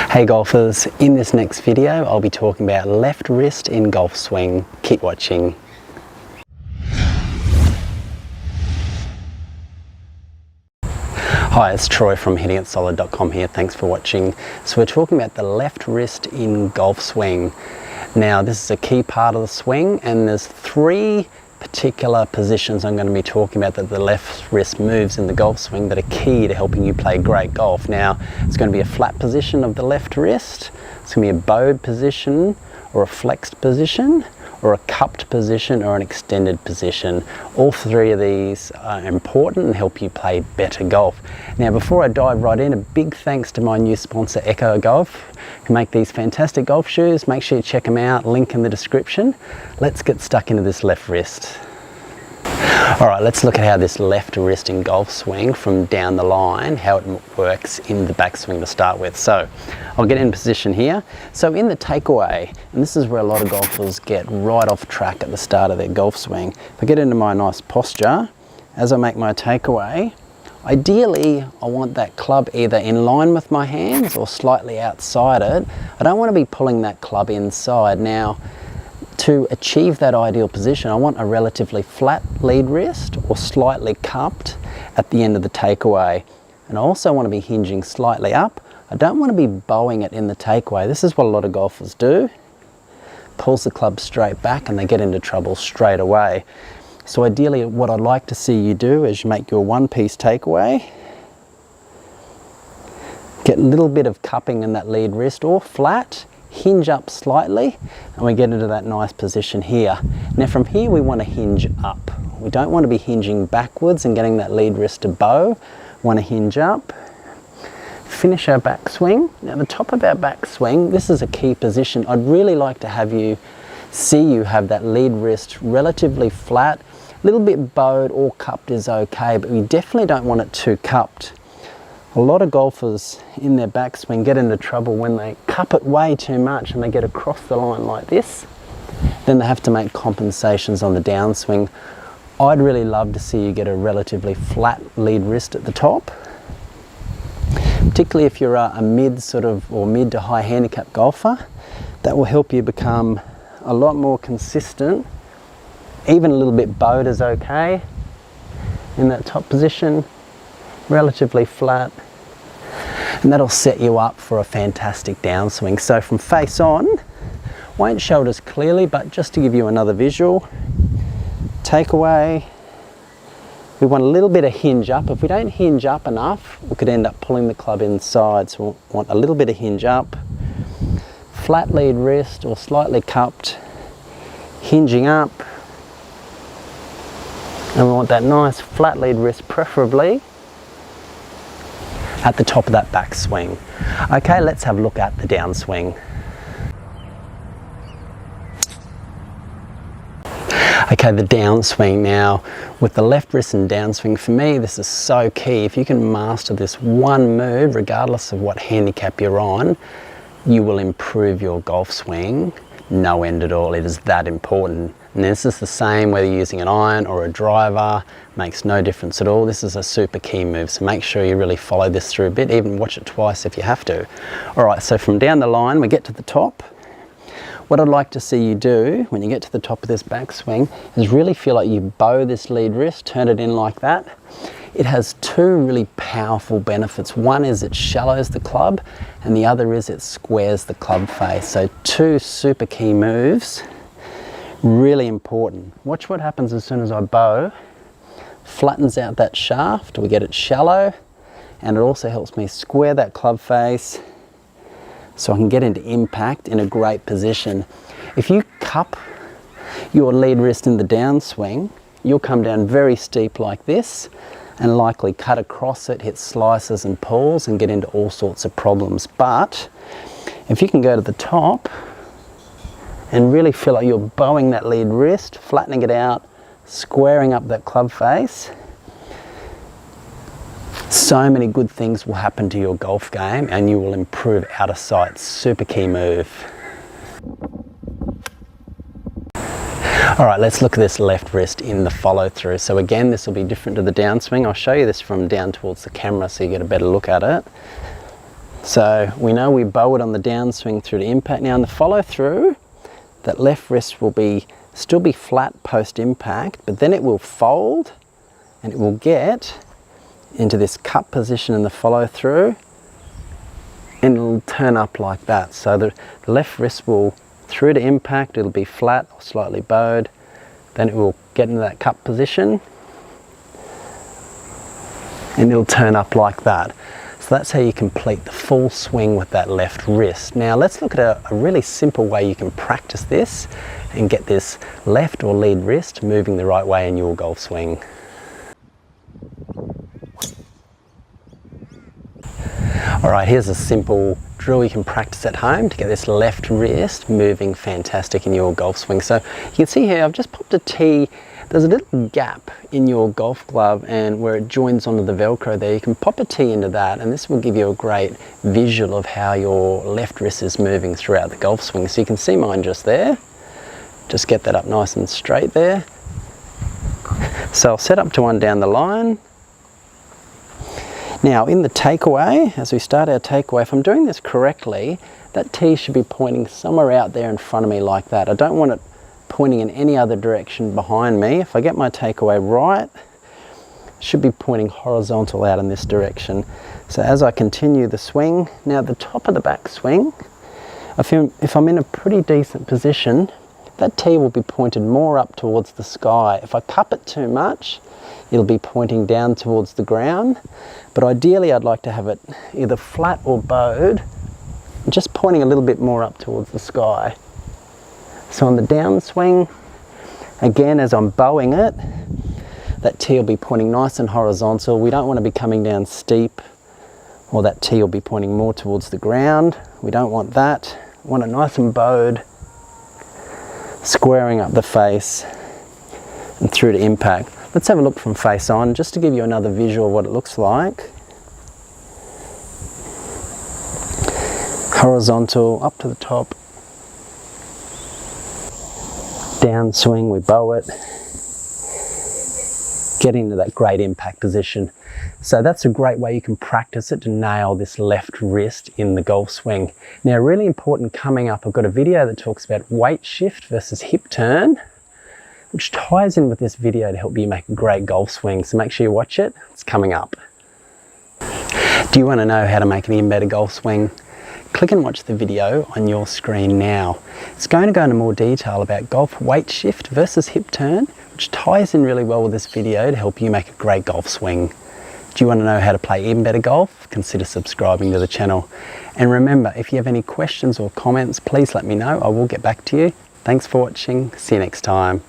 Hey golfers, in this next video I'll be talking about left wrist in golf swing. Keep watching. Hi, it's Troy from hittingitsolid.com here. Thanks for watching. So we're talking about the left wrist in golf swing. Now this is a key part of the swing, and there's three particular positions I'm going to be talking about that the left wrist moves in the golf swing that are key to helping you play great golf. Now it's going to be a flat position of the left wrist, it's going to be a bowed position or a flexed position or a cupped position or an extended position. All three of these are important and help you play better golf. Now before I dive right in, a big thanks to my new sponsor Echo Golf, who make these fantastic golf shoes. Make sure you check them out, link in the description. Let's get stuck into this left wrist. Alright, let's look at how this left wrist in golf swing from down the line, how it works in the backswing to start with. So I'll get in position here. So in the takeaway, and this is where a lot of golfers get right off track at the start of their golf swing. If I get into my nice posture, as I make my takeaway, ideally I want that club either in line with my hands or slightly outside it. I don't want to be pulling that club inside. Now, to achieve that ideal position, I want a relatively flat lead wrist or slightly cupped at the end of the takeaway. And I also want to be hinging slightly up. I don't want to be bowing it in the takeaway. This is what a lot of golfers do. Pulls the club straight back and they get into trouble straight away. So ideally what I'd like to see you do is you make your one-piece takeaway. Get a little bit of cupping in that lead wrist or flat. Hinge up slightly and we get into that nice position here. Now from here we want to hinge up. We don't want to be hinging backwards and getting that lead wrist to bow. We want to hinge up. Finish our backswing. Now the top of our backswing, this is a key position. I'd really like to have you see you have that lead wrist relatively flat. A little bit bowed or cupped is okay, but we definitely don't want it too cupped. A lot of golfers in their backswing get into trouble when they cup it way too much and they get across the line like this. Then they have to make compensations on the downswing. I'd really love to see you get a relatively flat lead wrist at the top. Particularly if you're a mid to high handicap golfer, that will help you become a lot more consistent. Even a little bit bowed is okay in that top position. Relatively flat, and that'll set you up for a fantastic downswing. So from face on, won't show it as clearly, but just to give you another visual, takeaway, we want a little bit of hinge up. If we don't hinge up enough, we could end up pulling the club inside, so we want a little bit of hinge up, flat lead wrist or slightly cupped, hinging up, and we want that nice flat lead wrist preferably at the top of that backswing. Okay, let's have a look at the downswing. Okay, the downswing now. With the left wrist and downswing, for me, this is so key. If you can master this one move, regardless of what handicap you're on, you will improve your golf swing no end at all. It is that important. And this is the same whether you're using an iron or a driver, makes no difference at all. This is a super key move, so make sure you really follow this through a bit, even watch it twice if you have to. Alright, so from down the line we get to the top. What I'd like to see you do when you get to the top of this backswing is really feel like you bow this lead wrist, turn it in like that. It has two really powerful benefits. One is it shallows the club, and the other is it squares the club face. So two super key moves, really important. Watch what happens as soon as I bow. Flattens out that shaft, we get it shallow, and it also helps me square that club face so I can get into impact in a great position. If you cup your lead wrist in the downswing, you'll come down very steep like this and likely cut across it, hit slices and pulls and get into all sorts of problems. But if you can go to the top and really feel like you're bowing that lead wrist, flattening it out, squaring up that club face, so many good things will happen to your golf game and you will improve out of sight. Super key move. Alright, let's look at this left wrist in the follow through. So again, this will be different to the downswing. I'll show you this from down towards the camera so you get a better look at it. So we know we bow it on the downswing through to impact. Now in the follow through, that left wrist will still be flat post impact, but then it will fold and it will get into this cup position in the follow through, and it'll turn up like that. So the left wrist will, through to impact, it'll be flat or slightly bowed, then it will get into that cup position and it'll turn up like that. So that's how you complete the full swing with that left wrist. Now let's look at a really simple way you can practice this and get this left or lead wrist moving the right way in your golf swing. Alright, here's a simple drill you can practice at home to get this left wrist moving fantastic in your golf swing. So you can see here I've just popped a tee. There's a little gap in your golf glove and where it joins onto the Velcro there, you can pop a tee into that, and this will give you a great visual of how your left wrist is moving throughout the golf swing. So you can see mine just there. Just get that up nice and straight there. So I'll set up to one down the line. Now in the takeaway, as we start our takeaway, if I'm doing this correctly, that tee should be pointing somewhere out there in front of me like that. I don't want it pointing in any other direction behind me. If I get my takeaway right, it should be pointing horizontal out in this direction. So as I continue the swing, now at the top of the back swing, if I'm in a pretty decent position, that tee will be pointed more up towards the sky. If I cup it too much, it'll be pointing down towards the ground. But ideally I'd like to have it either flat or bowed, just pointing a little bit more up towards the sky. So on the downswing, again as I'm bowing it, that tee will be pointing nice and horizontal. We don't want to be coming down steep, or that tee will be pointing more towards the ground. We don't want that. We want it nice and bowed, squaring up the face and through to impact. Let's have a look from face on, just to give you another visual of what it looks like. Horizontal, up to the top. Downswing, we bow it. Get into that great impact position. So that's a great way you can practice it to nail this left wrist in the golf swing. Now really important coming up, I've got a video that talks about weight shift versus hip turn, which ties in with this video to help you make a great golf swing. So make sure you watch it, it's coming up. Do you want to know how to make an even better golf swing? Click and watch the video on your screen now. It's going to go into more detail about golf weight shift versus hip turn, which ties in really well with this video to help you make a great golf swing. Do you want to know how to play even better golf? Consider subscribing to the channel. And remember, if you have any questions or comments, please let me know. I will get back to you. Thanks for watching. See you next time.